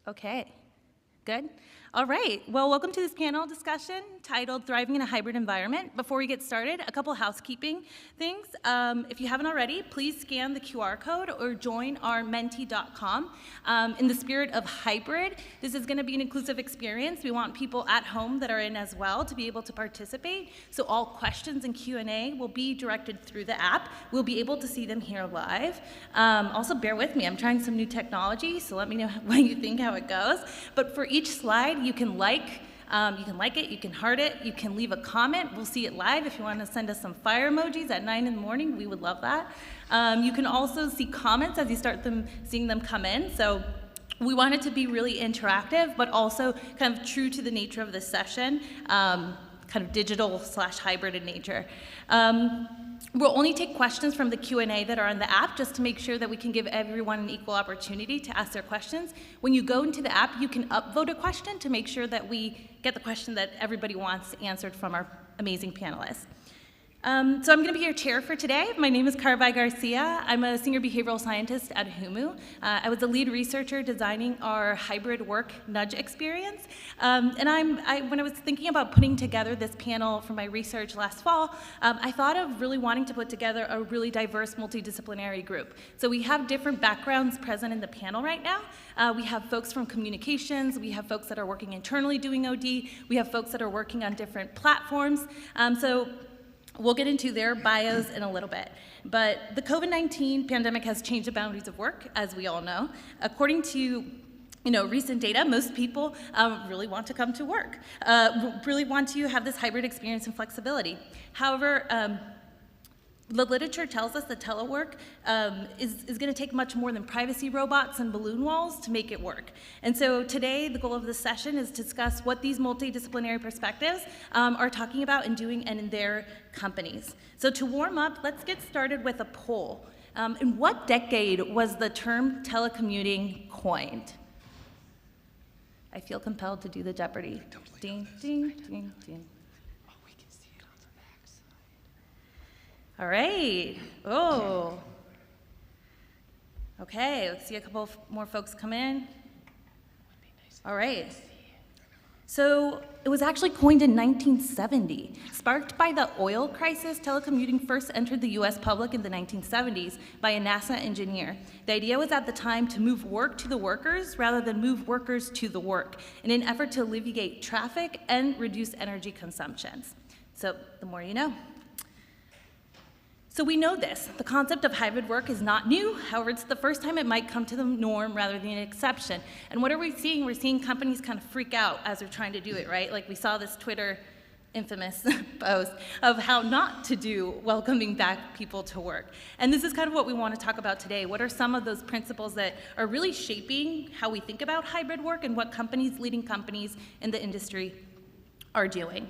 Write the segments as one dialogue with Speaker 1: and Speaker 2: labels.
Speaker 1: Okay, good. All right, well, welcome to this panel discussion titled Thriving in a Hybrid Environment. Before we get started, a couple housekeeping things. If you haven't already, please scan the QR code or join our menti.com. In the spirit of hybrid, this is gonna be an inclusive experience. We want people at home that are in as well to be able to participate. So all questions and Q&A will be directed through the app. We'll be able to see them here live. Also, bear with me, I'm trying some new technology, so let me know what you think, how it goes. But for each slide, you can like it, you can heart it, you can leave a comment. We'll see it live. If you want to send us some fire emojis at 9 in the morning, we would love that. You can also see comments as you start seeing them come in. So we want it to be really interactive, but also kind of true to the nature of this session, kind of digital/hybrid in nature. We'll only take questions from the Q&A that are on the app just to make sure that we can give everyone an equal opportunity to ask their questions. When you go into the app, you can upvote a question to make sure that we get the question that everybody wants answered from our amazing panelists. So I'm going to be your chair for today. My name is Carvai Garcia. I'm a senior behavioral scientist at HUMU. I was the lead researcher designing our hybrid work nudge experience. And when I was thinking about putting together this panel for my research last fall, I thought of really wanting to put together a really diverse multidisciplinary group. So we have different backgrounds present in the panel right now. We have folks from communications. We have folks that are working internally doing OD. We have folks that are working on different platforms. So we'll get into their bios in a little bit. But the COVID-19 pandemic has changed the boundaries of work, as we all know. According to recent data, most people really want to come to work, really want to have this hybrid experience and flexibility. However, the literature tells us that telework is going to take much more than privacy robots and balloon walls to make it work. And so today, the goal of this session is to discuss what these multidisciplinary perspectives are talking about and doing and in their companies. So to warm up, let's get started with a poll. In what decade was the term telecommuting coined? I feel compelled to do the Jeopardy. Ding, ding, ding, ding. All right. Oh. Okay, let's see a couple more folks come in. All right. So it was actually coined in 1970. Sparked by the oil crisis, telecommuting first entered the US public in the 1970s by a NASA engineer. The idea was at the time to move work to the workers rather than move workers to the work in an effort to alleviate traffic and reduce energy consumptions. So the more you know. So we know this. The concept of hybrid work is not new. However, it's the first time it might come to the norm rather than an exception. And what are we seeing? We're seeing companies kind of freak out as they're trying to do it, right? Like we saw this Twitter infamous post of how not to do welcoming back people to work. And this is kind of what we want to talk about today. What are some of those principles that are really shaping how we think about hybrid work and what companies, leading companies in the industry are doing?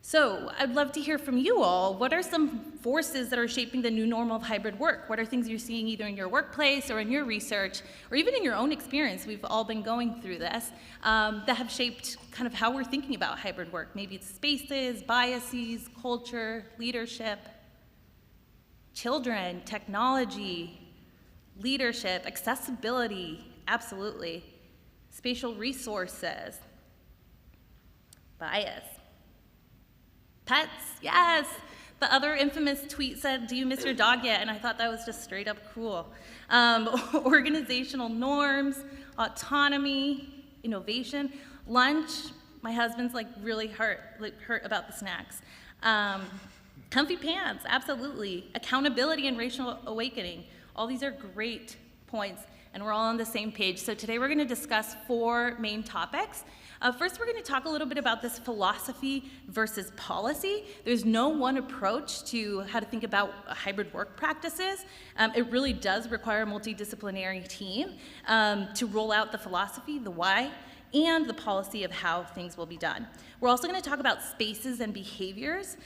Speaker 1: So I'd love to hear from you all. What are some forces that are shaping the new normal of hybrid work? What are things you're seeing either in your workplace or in your research, or even in your own experience? We've all been going through this, that have shaped kind of how we're thinking about hybrid work. Maybe it's spaces, biases, culture, leadership, children, technology, leadership, accessibility, absolutely, spatial resources, bias. Pets, yes. The other infamous tweet said, "Do you miss your dog yet?" And I thought that was just straight up cruel. Organizational norms, autonomy, innovation, lunch. My husband's really hurt about the snacks. Comfy pants, absolutely. Accountability and racial awakening. All these are great points, and we're all on the same page. So today we're going to discuss 4 main topics. First, we're going to talk a little bit about this philosophy versus policy. There's no one approach to how to think about hybrid work practices. It really does require a multidisciplinary team to roll out the philosophy, the why, and the policy of how things will be done. We're also going to talk about spaces and behaviors.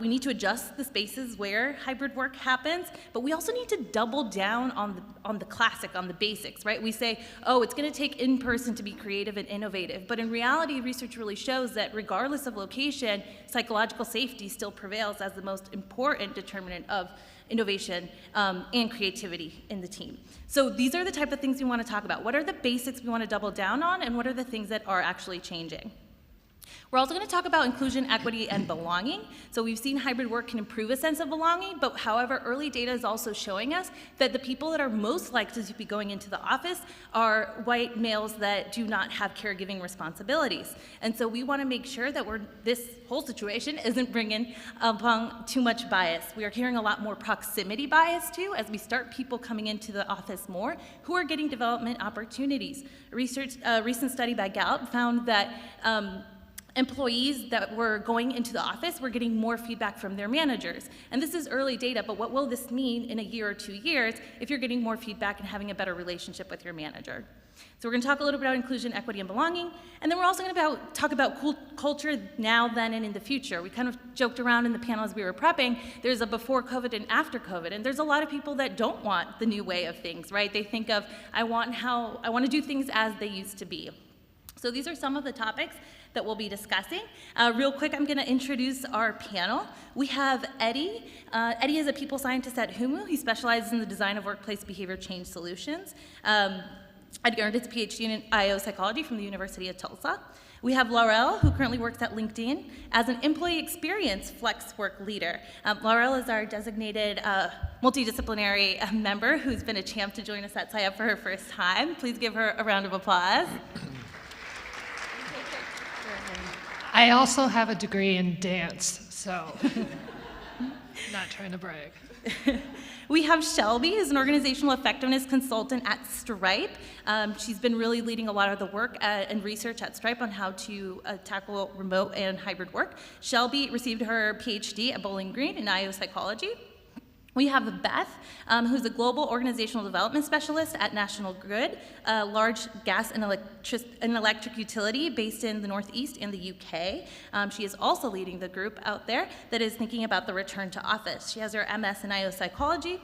Speaker 1: We need to adjust the spaces where hybrid work happens, but we also need to double down on the classic, on the basics, right? We say, oh, it's going to take in-person to be creative and innovative, but in reality, research really shows that regardless of location, psychological safety still prevails as the most important determinant of innovation and creativity in the team. So these are the type of things we want to talk about. What are the basics we want to double down on, and what are the things that are actually changing? We're also going to talk about inclusion, equity, and belonging. So we've seen hybrid work can improve a sense of belonging, but however, early data is also showing us that the people that are most likely to be going into the office are white males that do not have caregiving responsibilities. And so we want to make sure that this whole situation isn't bringing upon too much bias. We are hearing a lot more proximity bias too, as we start people coming into the office more who are getting development opportunities. A recent study by Gallup found that employees that were going into the office were getting more feedback from their managers. And this is early data, but what will this mean in a year or 2 years if you're getting more feedback and having a better relationship with your manager? So we're going to talk a little bit about inclusion, equity, and belonging, and then we're also going to talk about culture now, then, and in the future. We kind of joked around in the panel as we were prepping. There's a before COVID and after COVID, and there's a lot of people that don't want the new way of things, right? They think of, I want to do things as they used to be. So these are some of the topics that we'll be discussing. Real quick, I'm going to introduce our panel. We have Eddie. Eddie is a people scientist at HUMU. He specializes in the design of workplace behavior change solutions. Eddie earned his PhD in IO psychology from the University of Tulsa. We have Laurel, who currently works at LinkedIn as an employee experience flex work leader. Laurel is our designated multidisciplinary member who's been a champ to join us at SciUp for her first time. Please give her a round of applause.
Speaker 2: I also have a degree in dance, so not trying to brag.
Speaker 1: We have Shelby, who's an organizational effectiveness consultant at Stripe. She's been really leading a lot of the work and research at Stripe on how to tackle remote and hybrid work. Shelby received her PhD at Bowling Green in IO psychology. We have Beth, who's a global organizational development specialist at National Grid, a large gas and electric utility based in the Northeast and the UK. She is also leading the group out there that is thinking about the return to office. She has her MS in IO psychology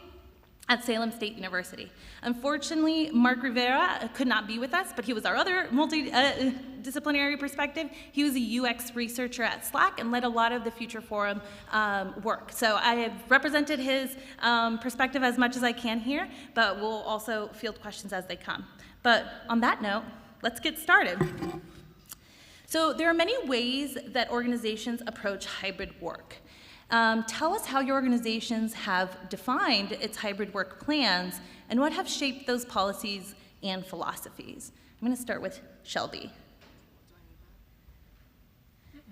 Speaker 1: at Salem State University. Unfortunately, Mark Rivera could not be with us, but he was our other multidisciplinary perspective. He was a UX researcher at Slack and led a lot of the Future Forum work. So I have represented his perspective as much as I can here, but we'll also field questions as they come. But on that note, let's get started. So there are many ways that organizations approach hybrid work. Tell us how your organizations have defined its hybrid work plans and what have shaped those policies and philosophies. I'm going to start with Shelby.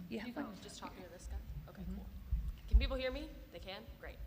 Speaker 3: You can just talking to this guy? Okay, cool. Can people hear me? They can? Great.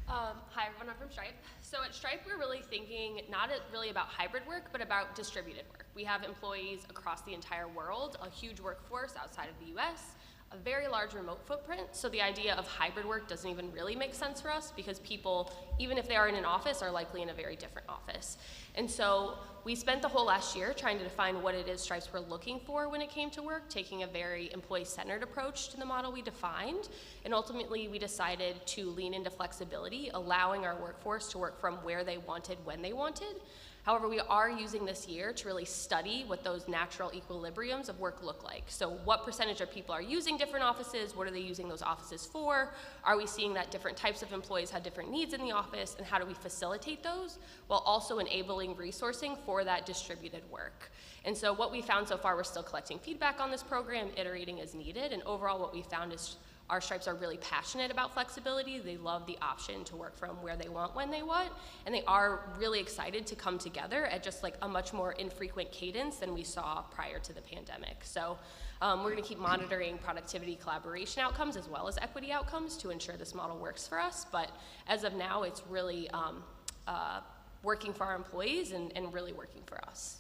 Speaker 3: Hi everyone, I'm from Stripe. So at Stripe, we're really thinking not really about hybrid work, but about distributed work. We have employees across the entire world, a huge workforce outside of the US, a very large remote footprint, so the idea of hybrid work doesn't even really make sense for us because people, even if they are in an office, are likely in a very different office. And so we spent the whole last year trying to define what it is Stripes were looking for when it came to work, taking a very employee-centered approach to the model we defined, and ultimately we decided to lean into flexibility, allowing our workforce to work from where they wanted, when they wanted. However, we are using this year to really study what those natural equilibriums of work look like. So what percentage of people are using different offices? What are they using those offices for? Are we seeing that different types of employees have different needs in the office? And how do we facilitate those while also enabling resourcing for that distributed work? And so what we found so far, we're still collecting feedback on this program, iterating as needed. And overall, what we found is our Stripes are really passionate about flexibility. They love the option to work from where they want, when they want, and they are really excited to come together at just like a much more infrequent cadence than we saw prior to the pandemic. So we're gonna keep monitoring productivity collaboration outcomes as well as equity outcomes to ensure this model works for us. But as of now, it's really working for our employees and really working for us.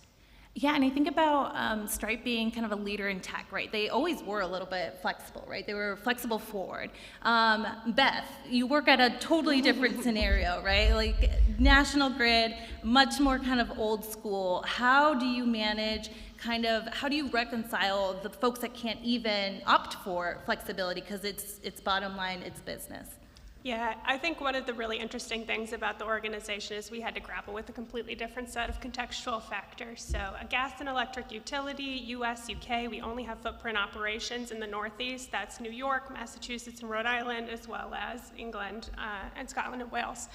Speaker 1: Yeah, and I think about Stripe being kind of a leader in tech, right? They always were a little bit flexible, right? They were flexible forward. Beth, you work at a totally different scenario, right? Like National Grid, much more kind of old school. How do you manage kind of, how do you reconcile the folks that can't even opt for flexibility because it's bottom line, it's business?
Speaker 4: Yeah, I think one of the really interesting things about the organization is we had to grapple with a completely different set of contextual factors. So a gas and electric utility, US, UK, we only have footprint operations in the Northeast. That's New York, Massachusetts, and Rhode Island, as well as England and Scotland and Wales.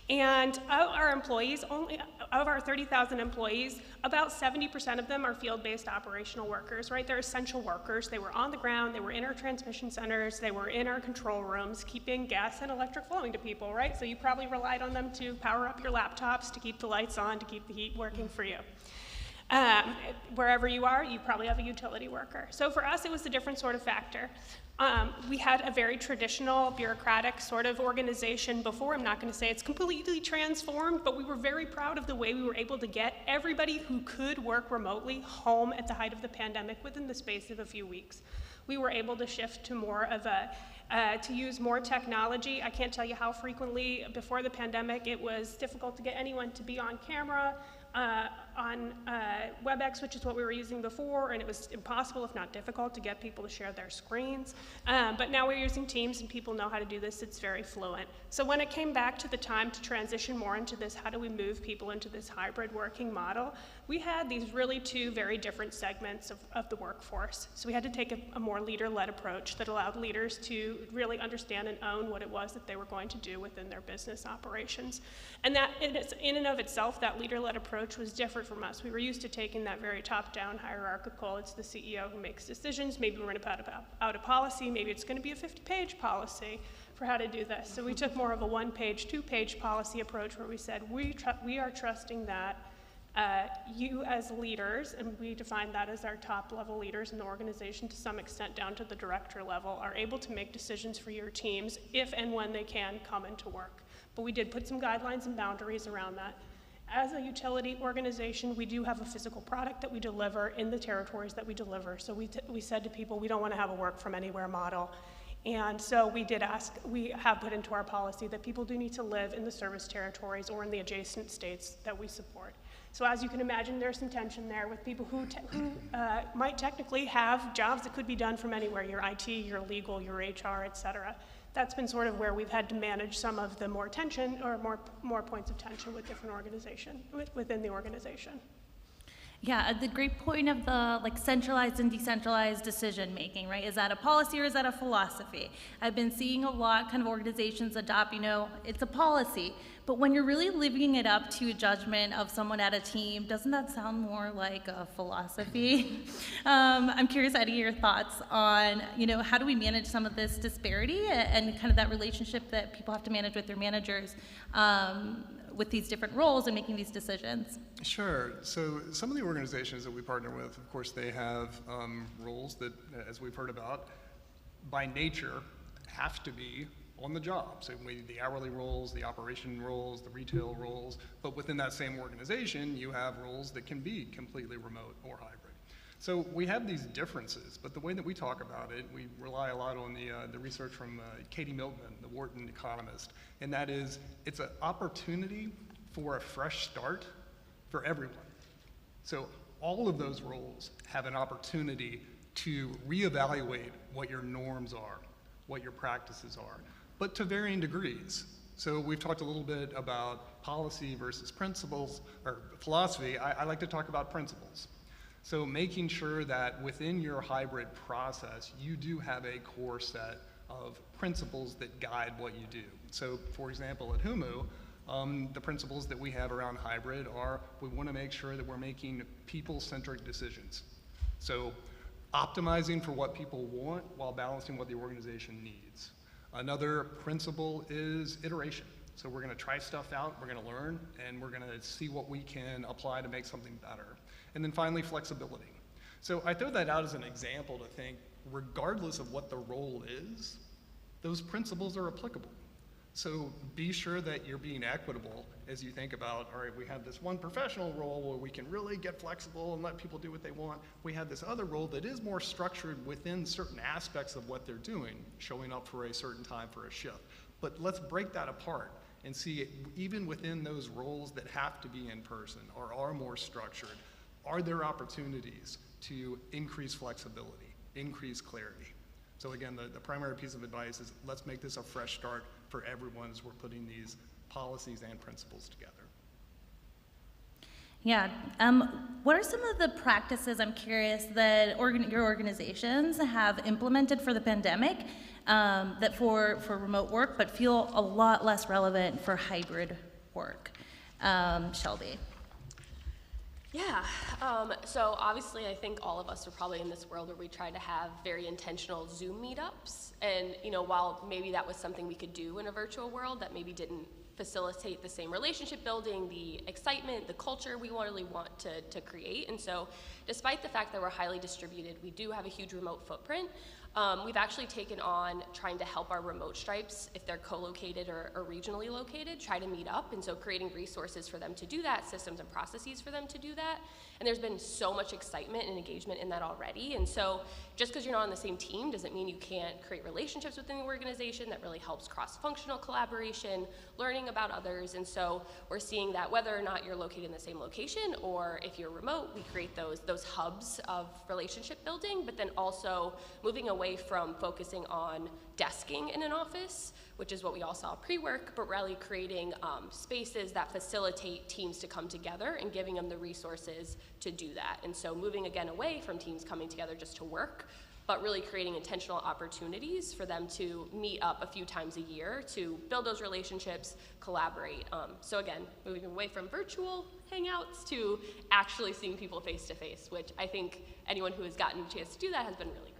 Speaker 4: And of our employees, of our 30,000 employees, about 70% of them are field-based operational workers, right? They're essential workers. They were on the ground, they were in our transmission centers, they were in our control rooms, keeping gas and electric flowing to people, right? So you probably relied on them to power up your laptops, to keep the lights on, to keep the heat working for you. Wherever you are, you probably have a utility worker. So for us, it was a different sort of factor. We had a very traditional bureaucratic sort of organization before. I'm not going to say it's completely transformed, but we were very proud of the way we were able to get everybody who could work remotely home at the height of the pandemic within the space of a few weeks. We were able to shift to more of to use more technology. I can't tell you how frequently before the pandemic it was difficult to get anyone to be on camera, on WebEx, which is what we were using before, and it was impossible, if not difficult, to get people to share their screens. But now we're using Teams, and people know how to do this. It's very fluent. So when it came back to the time to transition more into this, how do we move people into this hybrid working model, we had these really two very different segments of the workforce. So we had to take a more leader-led approach that allowed leaders to really understand and own what it was that they were going to do within their business operations. And that, in and of itself, that leader-led approach was different from us. We were used to taking that very top-down hierarchical, it's the CEO who makes decisions, maybe we're going to put out a policy, maybe it's going to be a 50-page policy for how to do this. So we took more of a one-page, two-page policy approach where we said, we are trusting that you as leaders, and we define that as our top-level leaders in the organization to some extent down to the director level, are able to make decisions for your teams if and when they can come into work. But we did put some guidelines and boundaries around that. As a utility organization, we do have a physical product that we deliver in the territories that we deliver. So we said to people, we don't want to have a work from anywhere model. And so we have put into our policy that people do need to live in the service territories or in the adjacent states that we support. So as you can imagine, there's some tension there with people who might technically have jobs that could be done from anywhere, your IT, your legal, your HR, et cetera. That's been sort of where we've had to manage some of the more tension or more points of tension with different within the organization.
Speaker 1: Yeah, the great point of the centralized and decentralized decision making, right? Is that a policy or is that a philosophy? I've been seeing a lot kind of organizations adopt, it's a policy, but when you're really living it up to a judgment of someone at a team, doesn't that sound more like a philosophy? I'm curious, Eddie, your thoughts on, how do we manage some of this disparity and kind of that relationship that people have to manage with their managers with these different roles and making these decisions?
Speaker 5: Sure. So some of the organizations that we partner with, of course, they have roles that, as we've heard about, by nature have to be on the job. So the hourly roles, the operation roles, the retail roles, but within that same organization, you have roles that can be completely remote or hybrid. So we have these differences, but the way that we talk about it, we rely a lot on the research from Katie Miltman, the Wharton economist, and that is, it's an opportunity for a fresh start for everyone. So all of those roles have an opportunity to reevaluate what your norms are, what your practices are, but to varying degrees. So we've talked a little bit about policy versus principles, or philosophy. I like to talk about principles. So making sure that within your hybrid process, you do have a core set of principles that guide what you do. So for example, at Humu, the principles that we have around hybrid are, we want to make sure that we're making people-centric decisions. So optimizing for what people want while balancing what the organization needs. Another principle is iteration. So we're going to try stuff out, we're going to learn, and we're going to see what we can apply to make something better. And then finally, flexibility. So I throw that out as an example to think, regardless of what the role is, those principles are applicable. So be sure that you're being equitable as you think about, all right, we have this one professional role where we can really get flexible and let people do what they want. We have this other role that is more structured within certain aspects of what they're doing, showing up for a certain time for a shift. But let's break that apart and see, even within those roles that have to be in person or are more structured, are there opportunities to increase flexibility, increase clarity? So again, the primary piece of advice is let's make this a fresh start for everyone as we're putting these policies and principles together.
Speaker 1: Yeah. What are some of the practices, I'm curious, that your organizations have implemented for the pandemic that for remote work, but feel a lot less relevant for hybrid work? Shelby.
Speaker 3: Yeah, so obviously I think all of us are probably in this world where we try to have very intentional Zoom meetups. And, you know, while maybe that was something we could do in a virtual world that maybe didn't facilitate the same relationship building, the excitement, the culture we really want to create. And so despite the fact that we're highly distributed, we do have a huge remote footprint. We've actually taken on trying to help our remote stripes, if they're co-located or regionally located, try to meet up. And so creating resources for them to do that, systems and processes for them to do that. And there's been so much excitement and engagement in that already. And so just because you're not on the same team doesn't mean you can't create relationships within the organization that really helps cross-functional collaboration, learning about others. And so we're seeing that whether or not you're located in the same location or if you're remote, we create those hubs of relationship building, but then also moving away from focusing on desking in an office, which is what we all saw pre-work, but really creating spaces that facilitate teams to come together and giving them the resources to do that. And so moving again away from teams coming together just to work, but really creating intentional opportunities for them to meet up a few times a year to build those relationships, collaborate. So again, moving away from virtual hangouts to actually seeing people face to face, which I think anyone who has gotten a chance to do that has been really great.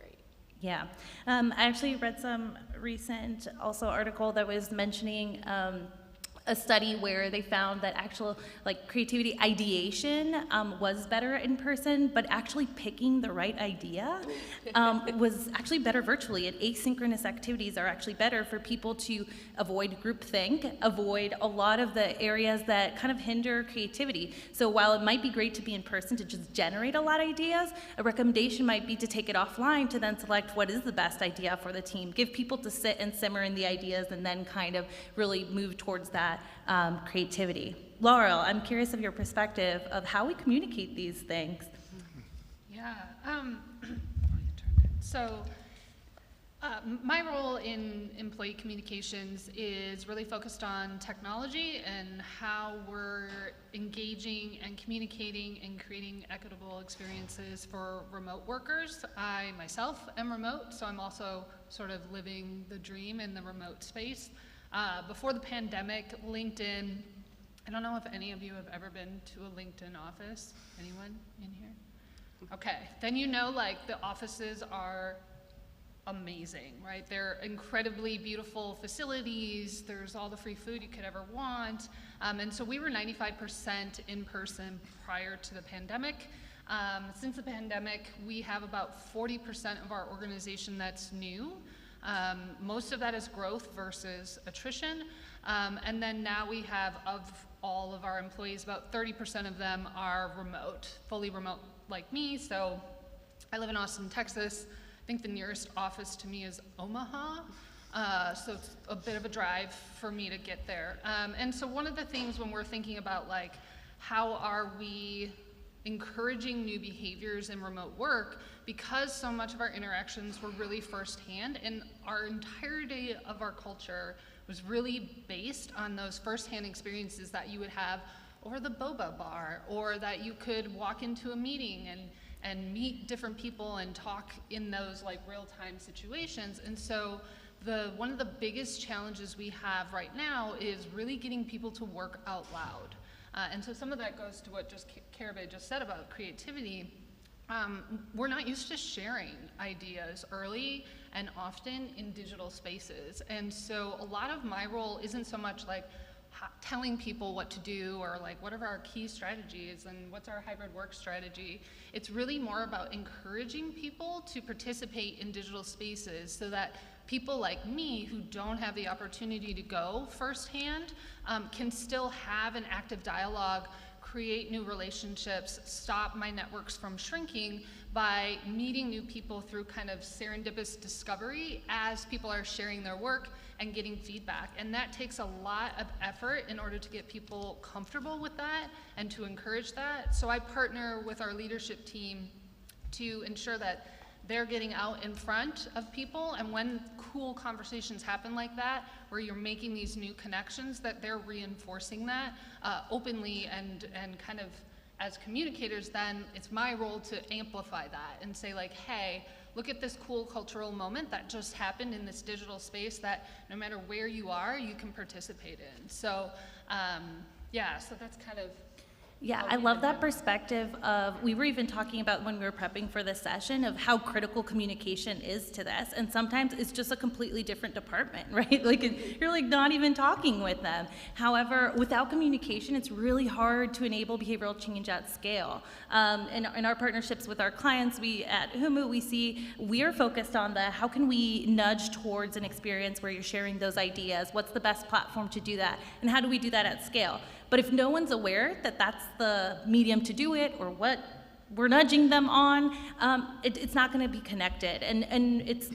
Speaker 1: Yeah, I actually read some recent also article that was mentioning a study where they found that actual creativity ideation was better in person, but actually picking the right idea was actually better virtually. And asynchronous activities are actually better for people to avoid groupthink, avoid a lot of the areas that kind of hinder creativity. So while it might be great to be in person to just generate a lot of ideas, a recommendation might be to take it offline to then select what is the best idea for the team. Give people to sit and simmer in the ideas and then kind of really move towards that creativity. Laurel, I'm curious of your perspective of how we communicate these things.
Speaker 2: Yeah. So my role in employee communications is really focused on technology and how we're engaging and communicating and creating equitable experiences for remote workers. I myself am remote, so I'm also sort of living the dream in the remote space. Before the pandemic, LinkedIn, I don't know if any of you have ever been to a LinkedIn office. Anyone in here? Okay, then you know the offices are amazing, right? They're incredibly beautiful facilities. There's all the free food you could ever want. And so we were 95% in person prior to the pandemic. Since the pandemic, we have about 40% of our organization that's new. Most of that is growth versus attrition. And then now we have, of all of our employees, about 30% of them are remote, fully remote like me. So I live in Austin, Texas. I think the nearest office to me is Omaha. So it's a bit of a drive for me to get there. And so one of the things when we're thinking about how are we encouraging new behaviors in remote work, because so much of our interactions were really firsthand and our entirety of our culture was really based on those firsthand experiences that you would have over the boba bar, or that you could walk into a meeting and meet different people and talk in those real-time situations. And so one of the biggest challenges we have right now is really getting people to work out loud. And so some of that goes to what Karabe just said about creativity. We're not used to sharing ideas early and often in digital spaces. And so a lot of my role isn't so much telling people what to do or what are our key strategies and what's our hybrid work strategy. It's really more about encouraging people to participate in digital spaces so that people like me who don't have the opportunity to go firsthand can still have an active dialogue, create new relationships, stop my networks from shrinking by meeting new people through kind of serendipitous discovery as people are sharing their work and getting feedback. And that takes a lot of effort in order to get people comfortable with that and to encourage that. So I partner with our leadership team to ensure that they're getting out in front of people, and when cool conversations happen like that, where you're making these new connections, that they're reinforcing that openly and kind of as communicators. Then it's my role to amplify that and say like, hey, look at this cool cultural moment that just happened in this digital space that no matter where you are, you can participate in. So yeah, so that's kind of.
Speaker 1: Yeah, I love that perspective of, we were even talking about when we were prepping for this session of how critical communication is to this. And sometimes it's just a completely different department, right? Like you're like not even talking with them. However, without communication, it's really hard to enable behavioral change at scale. In our partnerships with our clients, we at Humu, we are focused on how can we nudge towards an experience where you're sharing those ideas? What's the best platform to do that? And how do we do that at scale? But if no one's aware that that's the medium to do it or what we're nudging them on, it's not going to be connected. And it's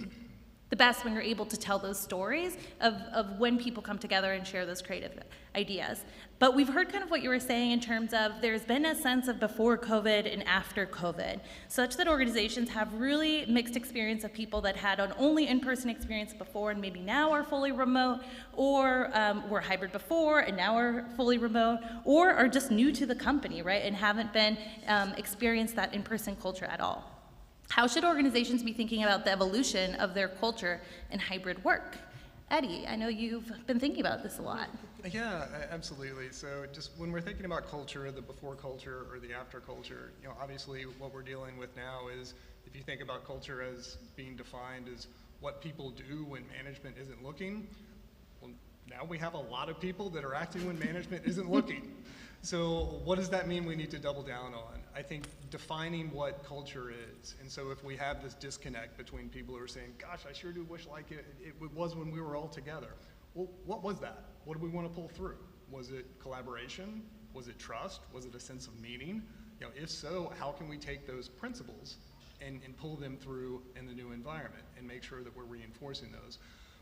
Speaker 1: the best when you're able to tell those stories of when people come together and share those creative ideas. But we've heard kind of what you were saying in terms of there's been a sense of before COVID and after COVID, such that organizations have really mixed experience of people that had an only in-person experience before and maybe now are fully remote, or were hybrid before and now are fully remote, or are just new to the company, right, and haven't been experienced that in-person culture at all. How should organizations be thinking about the evolution of their culture in hybrid work? Eddie, I know you've been thinking about this a lot.
Speaker 5: Yeah, absolutely. So just when we're thinking about culture, the before culture or the after culture, obviously what we're dealing with now is, if you think about culture as being defined as what people do when management isn't looking, well, now we have a lot of people that are acting when management isn't looking. So what does that mean we need to double down on? I think defining what culture is. And so if we have this disconnect between people who are saying, gosh, I sure do wish like it was when we were all together. Well, what was that? What do we want to pull through? Was it collaboration? Was it trust? Was it a sense of meaning? If so, how can we take those principles and pull them through in the new environment and make sure that we're reinforcing those?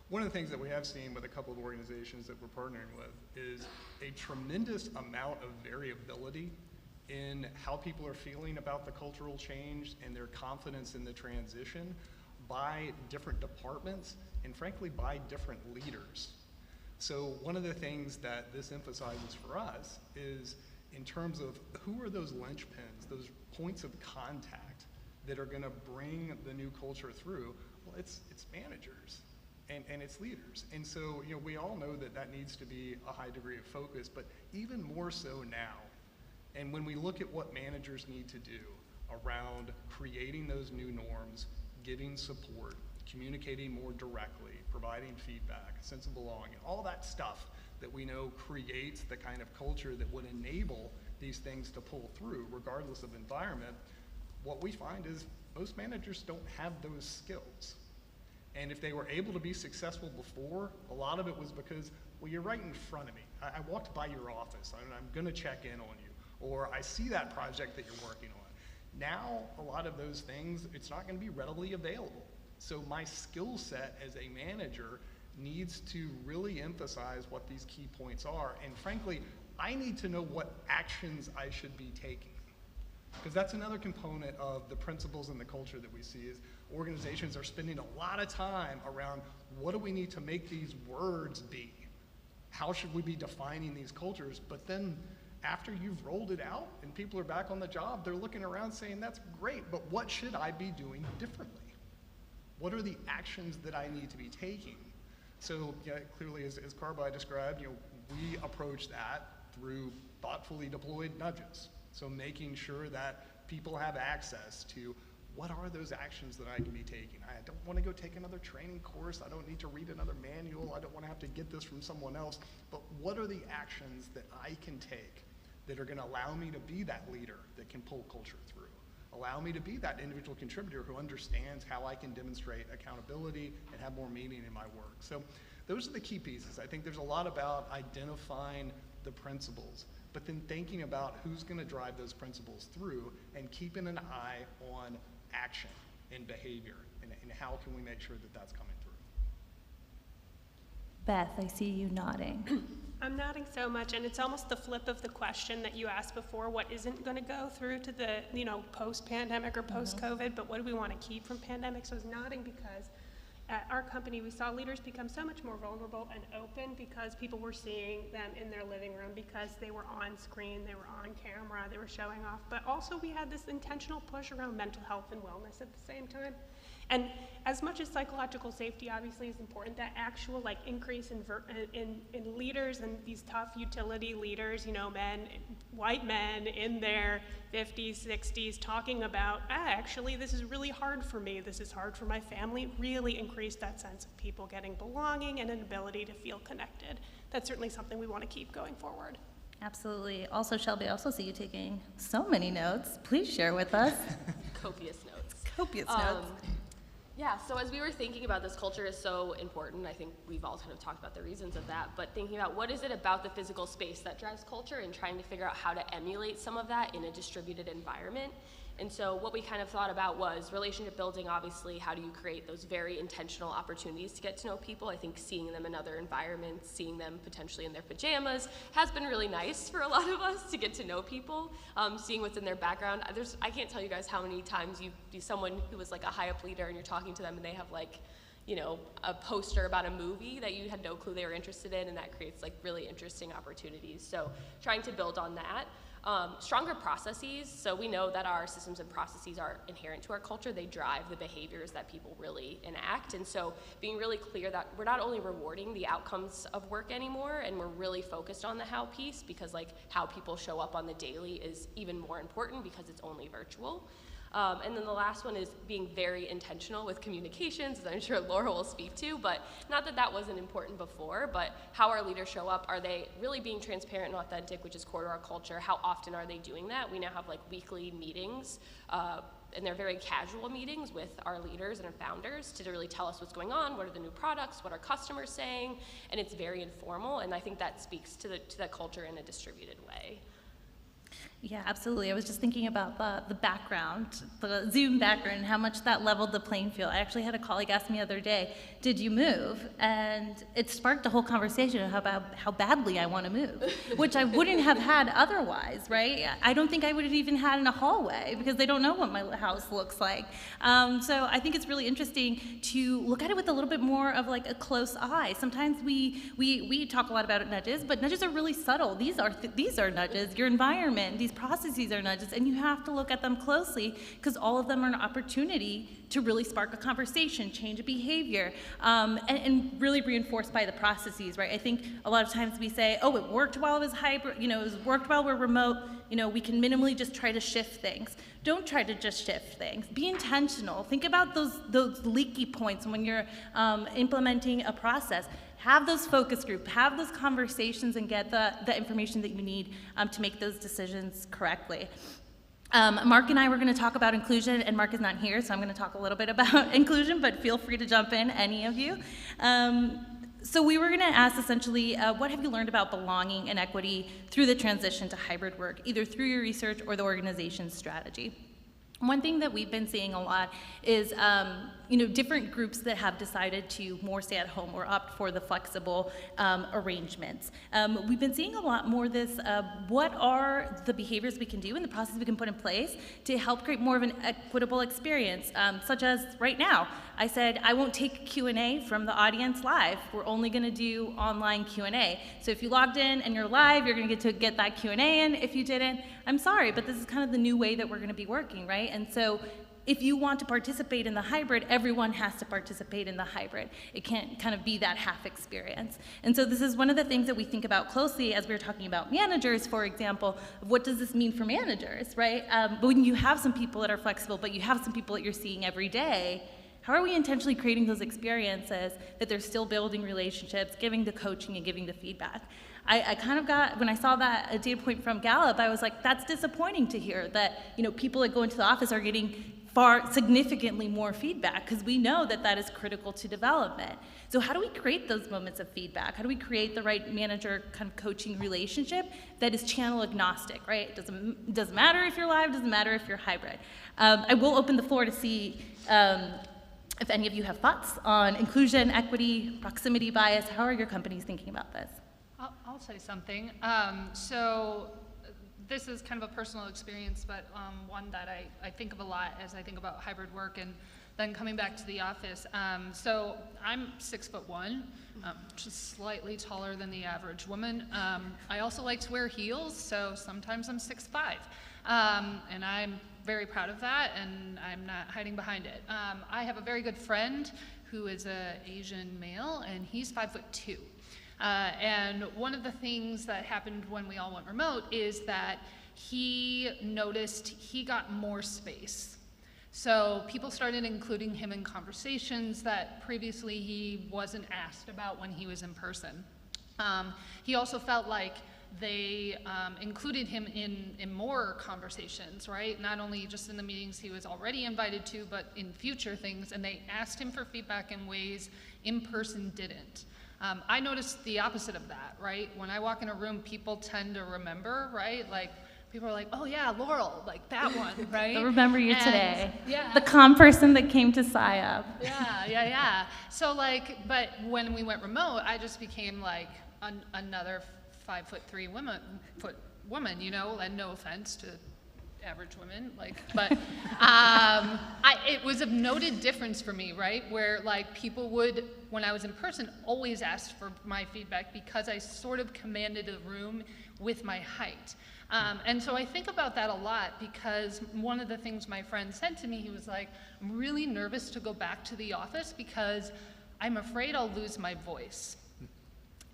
Speaker 5: One of the things that we have seen with a couple of organizations that we're partnering with is a tremendous amount of variability in how people are feeling about the cultural change and their confidence in the transition by different departments and frankly by different leaders. So one of the things that this emphasizes for us is in terms of who are those linchpins, those points of contact that are gonna bring the new culture through. Well, it's managers. And it's leaders. And so, we all know that needs to be a high degree of focus, but even more so now. And when we look at what managers need to do around creating those new norms, giving support, communicating more directly, providing feedback, a sense of belonging, all that stuff that we know creates the kind of culture that would enable these things to pull through regardless of environment, what we find is most managers don't have those skills. And if they were able to be successful before, a lot of it was because, well, you're right in front of me. I walked by your office, and I'm gonna check in on you. Or I see that project that you're working on. Now, a lot of those things, it's not gonna be readily available. So my skill set as a manager needs to really emphasize what these key points are. And frankly, I need to know what actions I should be taking. Because that's another component of the principles and the culture that we see is organizations are spending a lot of time around what do we need to make these words be? How should we be defining these cultures? But then after you've rolled it out and people are back on the job, they're looking around saying, that's great, but what should I be doing differently? What are the actions that I need to be taking? So clearly, as Carby described, we approach that through thoughtfully deployed nudges. So making sure that people have access to what are those actions that I can be taking. I don't want to go take another training course. I don't need to read another manual. I don't want to have to get this from someone else. But what are the actions that I can take that are going to allow me to be that leader that can pull culture through? Allow me to be that individual contributor who understands how I can demonstrate accountability and have more meaning in my work. So those are the key pieces. I think there's a lot about identifying the principles, but then thinking about who's going to drive those principles through and keeping an eye on action and behavior and how can we make sure that that's coming through.
Speaker 1: Beth, I see you nodding.
Speaker 4: I'm nodding so much, and it's almost the flip of the question that you asked before, what isn't going to go through to the, post-pandemic or post-COVID, but what do we want to keep from pandemic? So I was nodding because at our company, we saw leaders become so much more vulnerable and open because people were seeing them in their living room because they were on screen, they were on camera, they were showing off. But also we had this intentional push around mental health and wellness at the same time. And as much as psychological safety obviously is important, that actual increase in leaders and these tough utility leaders, white men in their 50s, 60s, talking about, actually this is really hard for me, this is hard for my family, really increased that sense of people getting belonging and an ability to feel connected. That's certainly something we want to keep going forward.
Speaker 1: Absolutely. Also, Shelby, I also see you taking so many notes. Please share with us.
Speaker 3: Copious notes.
Speaker 1: Copious notes.
Speaker 3: Yeah, so as we were thinking about this, culture is so important. I think we've all kind of talked about the reasons of that, but thinking about what is it about the physical space that drives culture and trying to figure out how to emulate some of that in a distributed environment. And so what we kind of thought about was relationship building, obviously. How do you create those very intentional opportunities to get to know people? I think seeing them in other environments, seeing them potentially in their pajamas has been really nice for a lot of us to get to know people, seeing what's in their background. I can't tell you guys how many times you see someone who was like a high up leader and you're talking to them and they have a poster about a movie that you had no clue they were interested in, and that creates really interesting opportunities. So trying to build on that. Stronger processes, so we know that our systems and processes are inherent to our culture. They drive the behaviors that people really enact, and so being really clear that we're not only rewarding the outcomes of work anymore, and we're really focused on the how piece, because how people show up on the daily is even more important because it's only virtual. And then the last one is being very intentional with communications, as I'm sure Laura will speak to, but not that that wasn't important before, but how our leaders show up. Are they really being transparent and authentic, which is core to our culture? How often are they doing that? We now have weekly meetings, and they're very casual meetings with our leaders and our founders to really tell us what's going on, what are the new products, what are customers saying, and it's very informal, and I think that speaks to that culture in a distributed way.
Speaker 1: Yeah, absolutely. I was just thinking about the background, the Zoom background, how much that leveled the playing field. I actually had a colleague ask me the other day, did you move? And it sparked a whole conversation about how badly I want to move, which I wouldn't have had otherwise, right? I don't think I would have even had in a hallway because they don't know what my house looks like. So I think it's really interesting to look at it with a little bit more of a close eye. Sometimes we talk a lot about nudges, but nudges are really subtle. These are nudges. Your environment, these processes are nudges, and you have to look at them closely because all of them are an opportunity to really spark a conversation, change a behavior, and really reinforced by the processes, right? I think a lot of times we say, oh, it worked while it was hybrid, it worked while we're remote, we can minimally just try to shift things. Don't try to just shift things. Be intentional. Think about those leaky points when you're implementing a process. Have those focus groups, have those conversations, and get the information that you need to make those decisions correctly. Mark and I were going to talk about inclusion, and Mark is not here, so I'm going to talk a little bit about inclusion, but feel free to jump in, any of you. So we were going to ask essentially, what have you learned about belonging and equity through the transition to hybrid work, either through your research or the organization's strategy? One thing that we've been seeing a lot is, different groups that have decided to more stay at home or opt for the flexible arrangements. We've been seeing a lot more this, what are the behaviors we can do and the process we can put in place to help create more of an equitable experience, such as right now. I said, I won't take Q&A from the audience live. We're only gonna do online Q&A. So if you logged in and you're live, you're gonna get that Q&A in. If you didn't, I'm sorry, but this is kind of the new way that we're gonna be working, right? And so if you want to participate in the hybrid, everyone has to participate in the hybrid. It can't kind of be that half experience. And so this is one of the things that we think about closely as we were talking about managers, for example, what does this mean for managers, right? But when you have some people that are flexible, but you have some people that you're seeing every day, how are we intentionally creating those experiences that they're still building relationships, giving the coaching and giving the feedback? I kind of got, when I saw that a data point from Gallup, I was like, that's disappointing to hear that, people that go into the office are getting significantly more feedback, because we know that that is critical to development. So how do we create those moments of feedback? How do we create the right manager kind of coaching relationship that is channel agnostic, right? It doesn't matter if you're live, doesn't matter if you're hybrid. I will open the floor to see If any of you have thoughts on inclusion, equity, proximity bias, how are your companies thinking about this?
Speaker 2: I'll say something. So this is kind of a personal experience, but one that I think of a lot as I think about hybrid work and then coming back to the office. So I'm 6'1", just slightly taller than the average woman. I also like to wear heels, so sometimes I'm 6'5", and I'm very proud of that, and I'm not hiding behind it. I have a very good friend who is an Asian male, and he's 5'2". And one of the things that happened when we all went remote is that he noticed he got more space. So people started including him in conversations that previously he wasn't asked about when he was in person. He also felt like they included him in more conversations, right? Not only just in the meetings he was already invited to, but in future things, and they asked him for feedback in ways in person didn't. I noticed the opposite of that, right? When I walk in a room, people tend to remember, right? Like, people are like, oh yeah, Laurel, like that one, right?
Speaker 1: They'll remember you
Speaker 2: And,
Speaker 1: today.
Speaker 2: Yeah.
Speaker 1: The calm person that came to SciUp.
Speaker 2: Yeah. So like, but when we went remote, I just became like another 5'3" woman, you know, and no offense to average women, like, but it was a noted difference for me, right? Where like people would, when I was in person, always ask for my feedback because I sort of commanded a room with my height. And so I think about that a lot because one of the things my friend said to me, he was like, I'm really nervous to go back to the office because I'm afraid I'll lose my voice.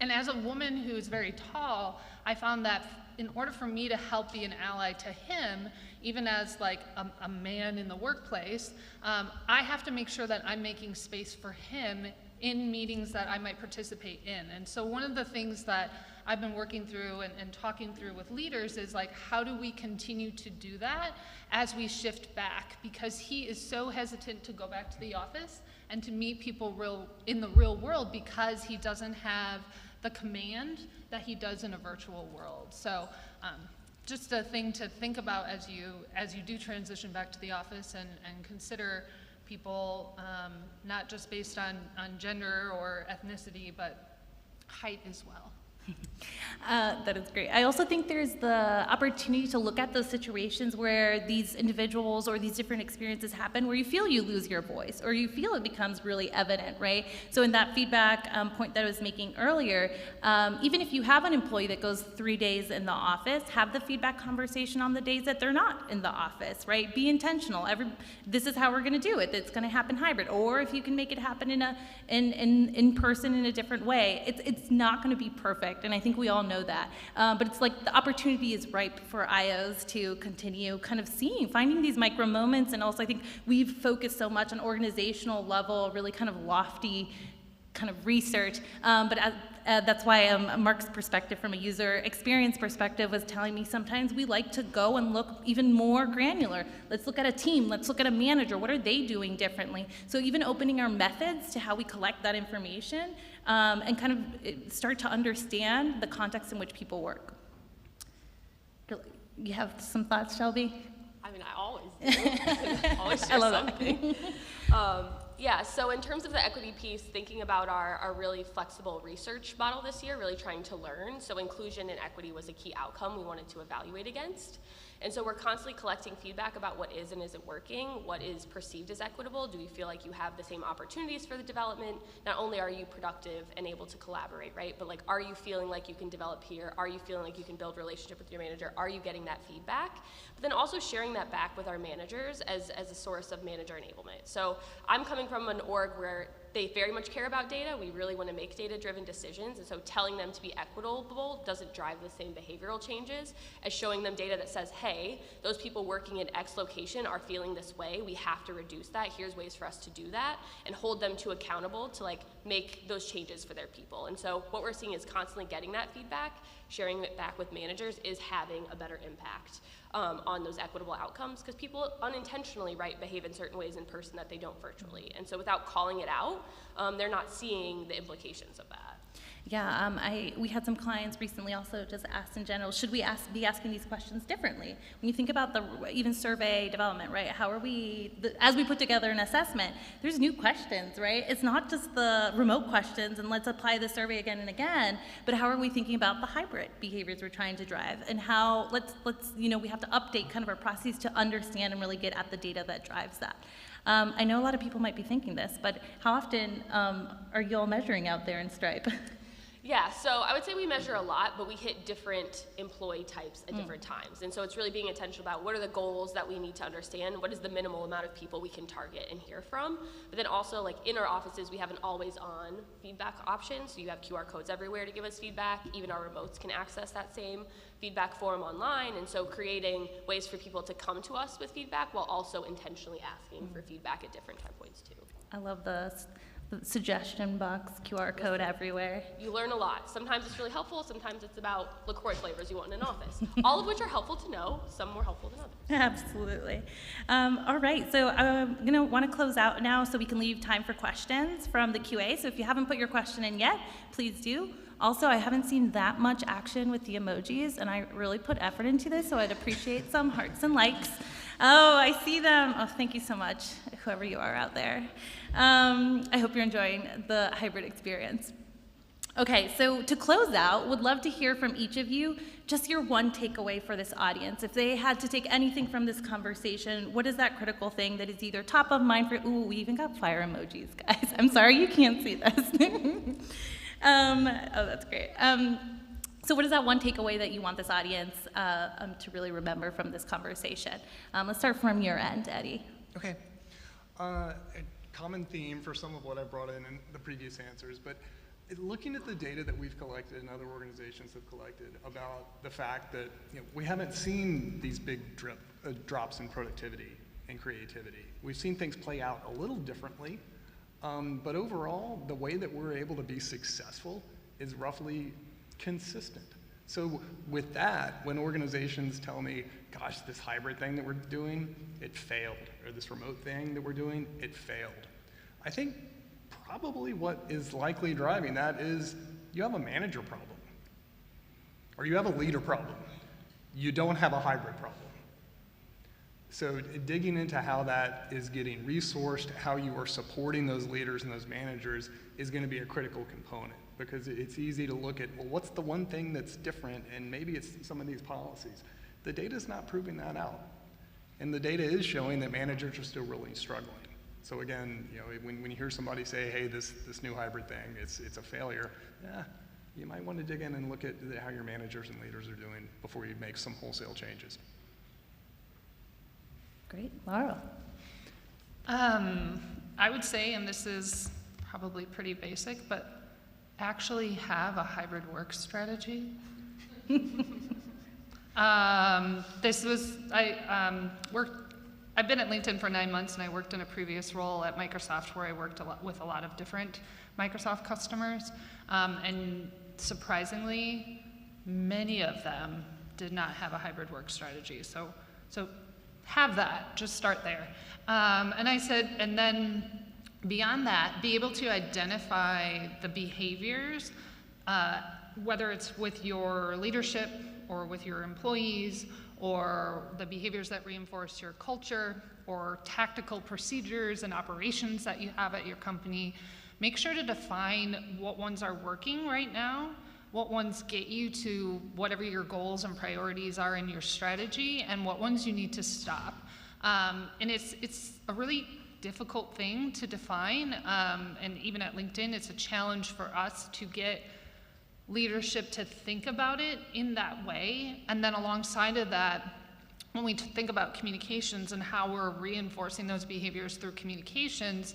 Speaker 2: And as a woman who's very tall, I found that in order for me to help be an ally to him, even as like a man in the workplace, I have to make sure that I'm making space for him in meetings that I might participate in. And so one of the things that I've been working through and talking through with leaders is like, how do we continue to do that as we shift back? Because he is so hesitant to go back to the office and to meet people in the real world because he doesn't have the command that he does in a virtual world. So just a thing to think about as you do transition back to the office and consider people not just based on gender or ethnicity, but height as well.
Speaker 1: That is great. I also think there's the opportunity to look at those situations where these individuals or these different experiences happen where you feel you lose your voice or you feel it becomes really evident, right? So in that feedback point that I was making earlier, even if you have an employee that goes 3 days in the office, have the feedback conversation on the days that they're not in the office, right? Be intentional. This is how we're going to do it. It's going to happen hybrid. Or if you can make it happen in person in a different way, it's not going to be perfect. And I think we all know that. But it's like the opportunity is ripe for IOs to continue kind of finding these micro moments. And also I think we've focused so much on organizational level, really kind of lofty kind of research. But that's why Mark's perspective from a user experience perspective was telling me sometimes we like to go and look even more granular. Let's look at a team, let's look at a manager, what are they doing differently? So even opening our methods to how we collect that information and kind of start to understand the context in which people work. You have some thoughts, Shelby?
Speaker 3: I mean, I always do. Always share something. Yeah, so in terms of the equity piece, thinking about our really flexible research model this year, really trying to learn. So inclusion and equity was a key outcome we wanted to evaluate against. And so we're constantly collecting feedback about what is and isn't working, what is perceived as equitable. Do we feel like you have the same opportunities for the development? Not only are you productive and able to collaborate, right? But like, are you feeling like you can develop here? Are you feeling like you can build relationship with your manager? Are you getting that feedback? But then also sharing that back with our managers as a source of manager enablement. So I'm coming from an org where they very much care about data. We really want to make data-driven decisions, and so telling them to be equitable doesn't drive the same behavioral changes as showing them data that says, hey, those people working in X location are feeling this way. We have to reduce that. Here's ways for us to do that, and hold them to accountable to like make those changes for their people. And so what we're seeing is constantly getting that feedback, sharing it back with managers is having a better impact on those equitable outcomes, because people unintentionally, right, behave in certain ways in person that they don't virtually. And so without calling it out, they're not seeing the implications of that.
Speaker 1: Yeah, we had some clients recently also just asked in general, should we be asking these questions differently? When you think about even survey development, right? How are as we put together an assessment, there's new questions, right? It's not just the remote questions and let's apply the survey again and again, but how are we thinking about the hybrid behaviors we're trying to drive, and how we have to update kind of our processes to understand and really get at the data that drives that. I know a lot of people might be thinking this, but how often are you all measuring out there in Stripe?
Speaker 3: Yeah, so I would say we measure a lot, but we hit different employee types at different times. And so it's really being intentional about what are the goals that we need to understand, what is the minimal amount of people we can target and hear from. But then also, like in our offices, we have an always-on feedback option, so you have QR codes everywhere to give us feedback. Even our remotes can access that same feedback form online, and so creating ways for people to come to us with feedback while also intentionally asking for feedback at different time points too.
Speaker 1: I love the suggestion box, QR code everywhere.
Speaker 3: You learn a lot. Sometimes it's really helpful, sometimes it's about LaCroix flavors you want in an office. All of which are helpful to know, some more helpful than others.
Speaker 1: Absolutely. All right, so I'm going to want to close out now so we can leave time for questions from the QA. So if you haven't put your question in yet, please do. Also, I haven't seen that much action with the emojis, and I really put effort into this, so I'd appreciate some hearts and likes. Oh, I see them. Oh, thank you so much, whoever you are out there. I hope you're enjoying the hybrid experience. Okay, so to close out, would love to hear from each of you just your one takeaway for this audience. If they had to take anything from this conversation, what is that critical thing that is either top of mind for, ooh, we even got fire emojis, guys. I'm sorry you can't see this. Oh, that's great. So what is that one takeaway that you want this audience to really remember from this conversation? Let's start from your end, Eddie.
Speaker 5: Okay. A common theme for some of what I brought in the previous answers, but looking at the data that we've collected and other organizations have collected about the fact that we haven't seen these big drops in productivity and creativity. We've seen things play out a little differently, but overall, the way that we're able to be successful is roughly consistent. So with that, when organizations tell me, gosh, this hybrid thing that we're doing, it failed, or this remote thing that we're doing, it failed. I think probably what is likely driving that is you have a manager problem, or you have a leader problem. You don't have a hybrid problem. So digging into how that is getting resourced, how you are supporting those leaders and those managers is going to be a critical component, because it's easy to look at, well, what's the one thing that's different, and maybe it's some of these policies. The data's not proving that out. And the data is showing that managers are still really struggling. So again, when you hear somebody say, hey, this new hybrid thing, it's a failure, you might want to dig in and look at how your managers and leaders are doing before you make some wholesale changes.
Speaker 1: Great. Laura?
Speaker 2: I would say, and this is probably pretty basic, but actually have a hybrid work strategy. I've been at LinkedIn for 9 months, and I worked in a previous role at Microsoft where I worked with a lot of different Microsoft customers, and surprisingly, many of them did not have a hybrid work strategy. So have that, just start there. And I said, and then beyond that, be able to identify the behaviors, whether it's with your leadership or with your employees, or the behaviors that reinforce your culture, or tactical procedures and operations that you have at your company. Make sure to define what ones are working right now, what ones get you to whatever your goals and priorities are in your strategy, and what ones you need to stop. And it's a really difficult thing to define, and even at LinkedIn, it's a challenge for us to get leadership to think about it in that way. And then alongside of that, when we think about communications and how we're reinforcing those behaviors through communications,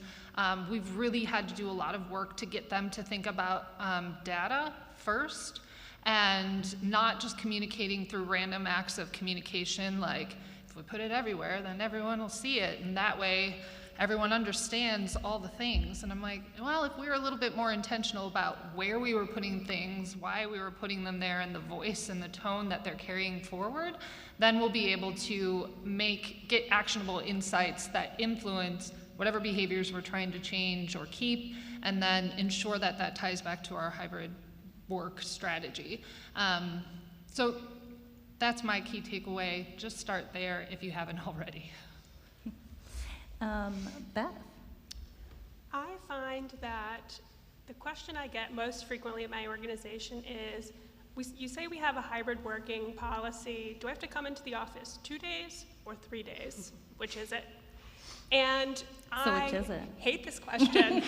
Speaker 2: we've really had to do a lot of work to get them to think about data first, and not just communicating through random acts of communication, like if we put it everywhere, then everyone will see it, and that way everyone understands all the things. And I'm like, well, if we were a little bit more intentional about where we were putting things, why we were putting them there, and the voice and the tone that they're carrying forward, then we'll be able to get actionable insights that influence whatever behaviors we're trying to change or keep, and then ensure that that ties back to our hybrid work strategy. So that's my key takeaway. Just start there if you haven't already.
Speaker 1: Beth?
Speaker 4: I find that the question I get most frequently at my organization is, you say we have a hybrid working policy. Do I have to come into the office 2 days or 3 days? Which is it? And
Speaker 1: Which is it?
Speaker 4: hate this question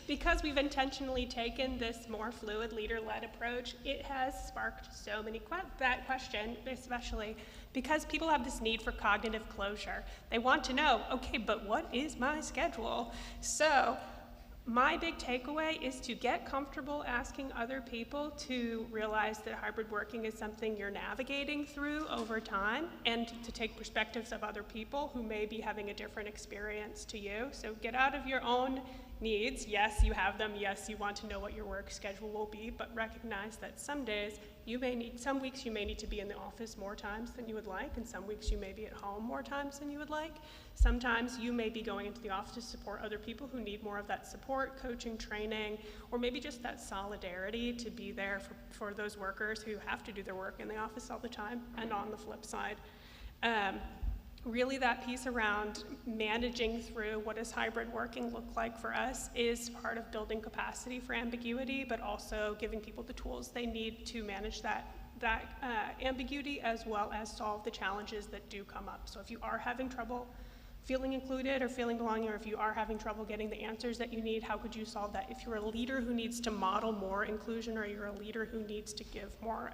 Speaker 4: because we've intentionally taken this more fluid leader-led approach. It has sparked so many that question, especially because people have this need for cognitive closure. They want to know, okay, but what is my schedule? So my big takeaway is to get comfortable asking other people to realize that hybrid working is something you're navigating through over time, and to take perspectives of other people who may be having a different experience to you. So get out of your own needs. Yes, you have them. Yes, you want to know what your work schedule will be, but recognize that some days some weeks you may need to be in the office more times than you would like, and some weeks you may be at home more times than you would like. Sometimes you may be going into the office to support other people who need more of that support, coaching, training, or maybe just that solidarity to be there for those workers who have to do their work in the office all the time. And on the flip side, really that piece around managing through what does hybrid working look like for us is part of building capacity for ambiguity, but also giving people the tools they need to manage that ambiguity, as well as solve the challenges that do come up. So if you are having trouble feeling included or feeling belonging, or if you are having trouble getting the answers that you need, how could you solve that? If you're a leader who needs to model more inclusion, or you're a leader who needs to give more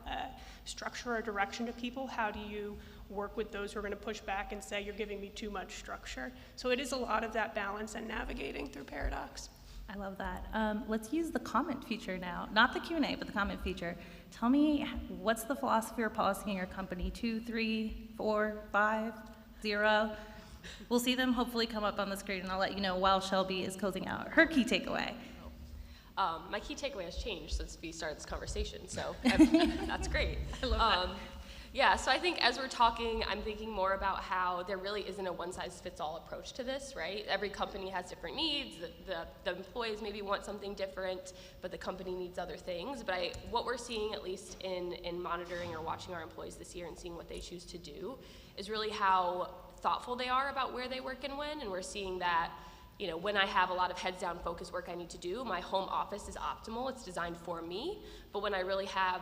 Speaker 4: structure or direction to people, how do you work with those who are going to push back and say, you're giving me too much structure? So it is a lot of that balance and navigating through paradox.
Speaker 1: I love that. Let's use the comment feature now. Not the Q&A, but the comment feature. Tell me, what's the philosophy or policy in your company? 2, 3, 4, 5, 0? We'll see them hopefully come up on the screen, and I'll let you know while Shelby is closing out her key takeaway.
Speaker 3: My key takeaway has changed since we started this conversation, so that's great.
Speaker 1: I love that.
Speaker 3: Yeah, so I think as we're talking, I'm thinking more about how there really isn't a one-size-fits-all approach to this, right? Every company has different needs. The employees maybe want something different, but the company needs other things. But what we're seeing, at least in monitoring or watching our employees this year and seeing what they choose to do, is really how thoughtful they are about where they work and when. And we're seeing that, when I have a lot of heads down focused work I need to do, my home office is optimal. It's designed for me. But when I really have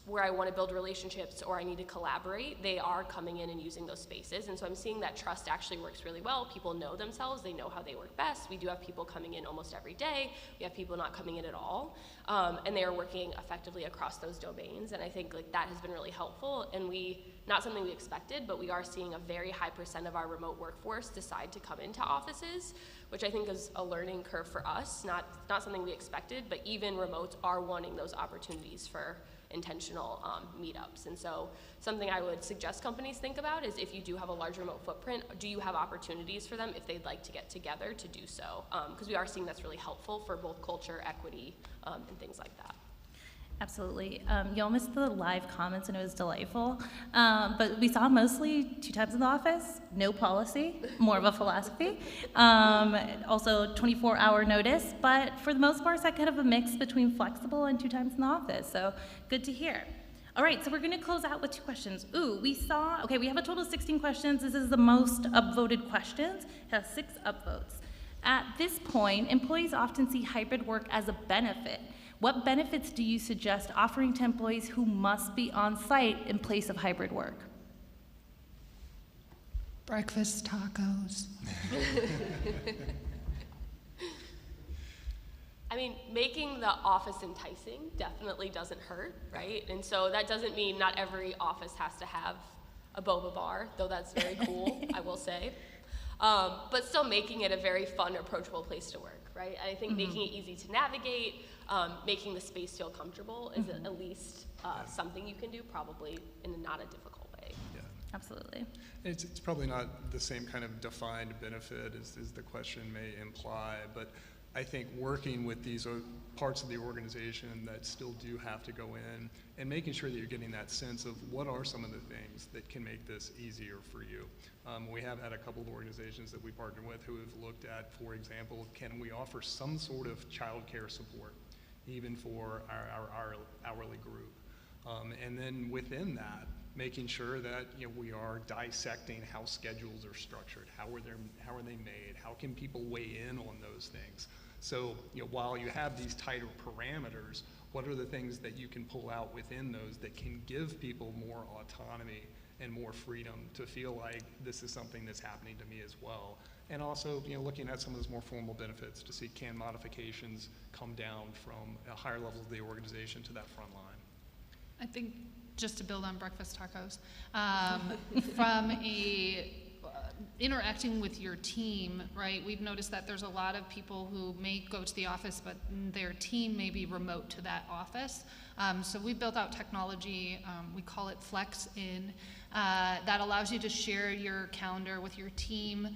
Speaker 3: where I want to build relationships or I need to collaborate, they are coming in and using those spaces. And so I'm seeing that trust actually works really well. People know themselves, they know how they work best. We do have people coming in almost every day. We have people not coming in at all. And they are working effectively across those domains. And I think that has been really helpful. And not something we expected, but we are seeing a very high % of our remote workforce decide to come into offices, which I think is a learning curve for us, not something we expected, but even remotes are wanting those opportunities for intentional meetups. And so something I would suggest companies think about is, if you do have a large remote footprint, do you have opportunities for them if they'd like to get together to do so? Because we are seeing that's really helpful for both culture, equity, and things like that.
Speaker 1: Absolutely. You all missed the live comments, and it was delightful. But we saw mostly 2 times in the office, no policy, more of a philosophy. Also 24-hour notice, but for the most part, it's kind of a mix between flexible and 2 times in the office. So good to hear. All right, so we're going to close out with 2 questions. We have a total of 16 questions. This is the most upvoted questions. It has 6 upvotes. At this point, employees often see hybrid work as a benefit. What benefits do you suggest offering to employees who must be on site in place of hybrid work?
Speaker 2: Breakfast tacos.
Speaker 3: I mean, making the office enticing definitely doesn't hurt, right? And so that doesn't mean not every office has to have a boba bar, though that's very cool, I will say. But still making it a very fun, approachable place to work, right? I think making it easy to navigate, making the space feel comfortable is at least something you can do, probably in not a difficult way.
Speaker 5: Yeah.
Speaker 1: Absolutely.
Speaker 5: It's probably not the same kind of defined benefit as the question may imply, but I think working with these parts of the organization that still do have to go in and making sure that you're getting that sense of what are some of the things that can make this easier for you. We have had a couple of organizations that we partner with who have looked at, for example, can we offer some sort of childcare support? even for our hourly group. And then within that, making sure that we are dissecting how schedules are structured, how are they made, how can people weigh in on those things. So while you have these tighter parameters, what are the things that you can pull out within those that can give people more autonomy and more freedom to feel like this is something that's happening to me as well. And also, looking at some of those more formal benefits to see can modifications come down from a higher level of the organization to that front line.
Speaker 2: I think just to build on breakfast tacos, from a interacting with your team, right? We've noticed that there's a lot of people who may go to the office, but their team may be remote to that office. So we built out technology, we call it Flex In, that allows you to share your calendar with your team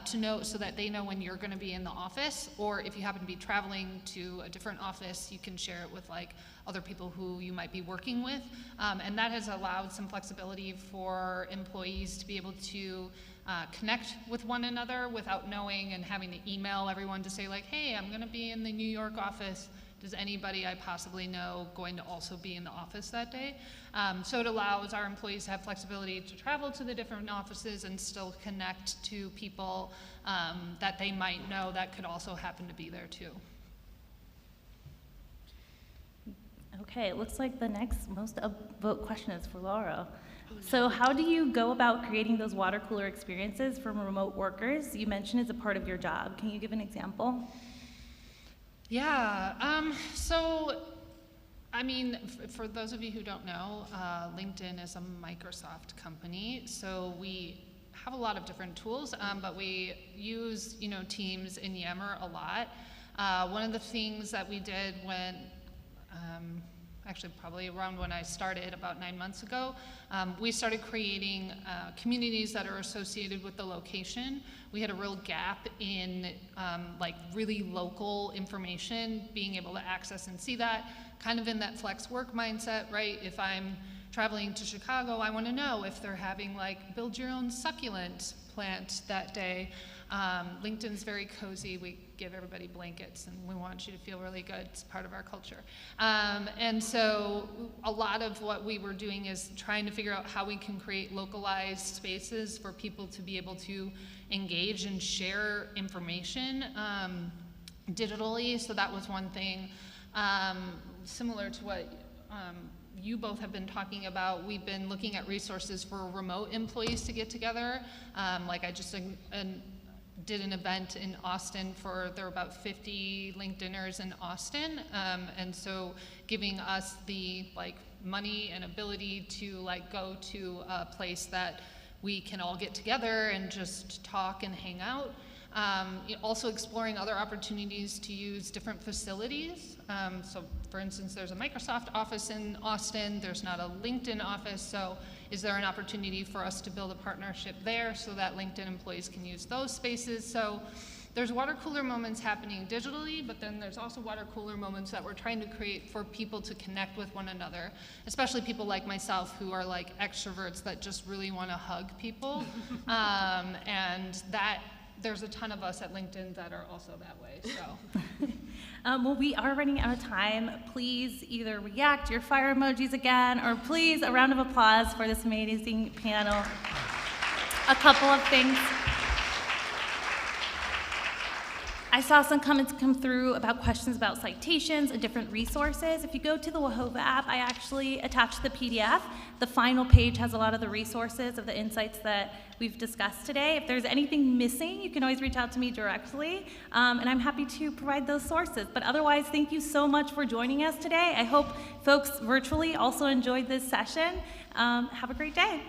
Speaker 2: to know, so that they know when you're going to be in the office, or if you happen to be traveling to a different office, you can share it with like other people who you might be working with. And that has allowed some flexibility for employees to be able to connect with one another without knowing and having to email everyone to say like, hey, I'm going to be in the New York office. Does anybody I possibly know going to also be in the office that day? So it allows our employees to have flexibility to travel to the different offices and still connect to people that they might know that could also happen to be there too.
Speaker 1: Okay, it looks like the next most upvote question is for Laura. So how do you go about creating those water cooler experiences for remote workers? You mentioned it's a part of your job. Can you give an example?
Speaker 2: Yeah, so, I mean, for those of you who don't know, LinkedIn is a Microsoft company, so we have a lot of different tools, but we use, Teams and Yammer a lot. One of the things that we did when, actually probably around when I started about 9 months ago, we started creating communities that are associated with the location. We had a real gap in like really local information, being able to access and see that, kind of in that flex work mindset, right? If I'm traveling to Chicago, I want to know if they're having like build your own succulent plant that day. LinkedIn's very cozy. We give everybody blankets and we want you to feel really good. It's part of our culture. And so a lot of what we were doing is trying to figure out how we can create localized spaces for people to be able to engage and share information digitally. So that was one thing. Similar to what you both have been talking about, we've been looking at resources for remote employees to get together. Like I just did an event in Austin there were about 50 LinkedIners in Austin, and so giving us the money and ability to go to a place that we can all get together and just talk and hang out. Also exploring other opportunities to use different facilities. So for instance, there's a Microsoft office in Austin, there's not a LinkedIn office, so is there an opportunity for us to build a partnership there so that LinkedIn employees can use those spaces? So there's water cooler moments happening digitally, but then there's also water cooler moments that we're trying to create for people to connect with one another, especially people like myself who are like extroverts that just really want to hug people. And that there's a ton of us at LinkedIn that are also that way, so.
Speaker 1: Well, we are running out of time. Please either react your fire emojis again, or please a round of applause for this amazing panel. A couple of things. I saw some comments come through about questions about citations and different resources. If you go to the Wahova app, I actually attached the PDF. The final page has a lot of the resources of the insights that we've discussed today. If there's anything missing, you can always reach out to me directly, and I'm happy to provide those sources. But otherwise, thank you so much for joining us today. I hope folks virtually also enjoyed this session. Have a great day.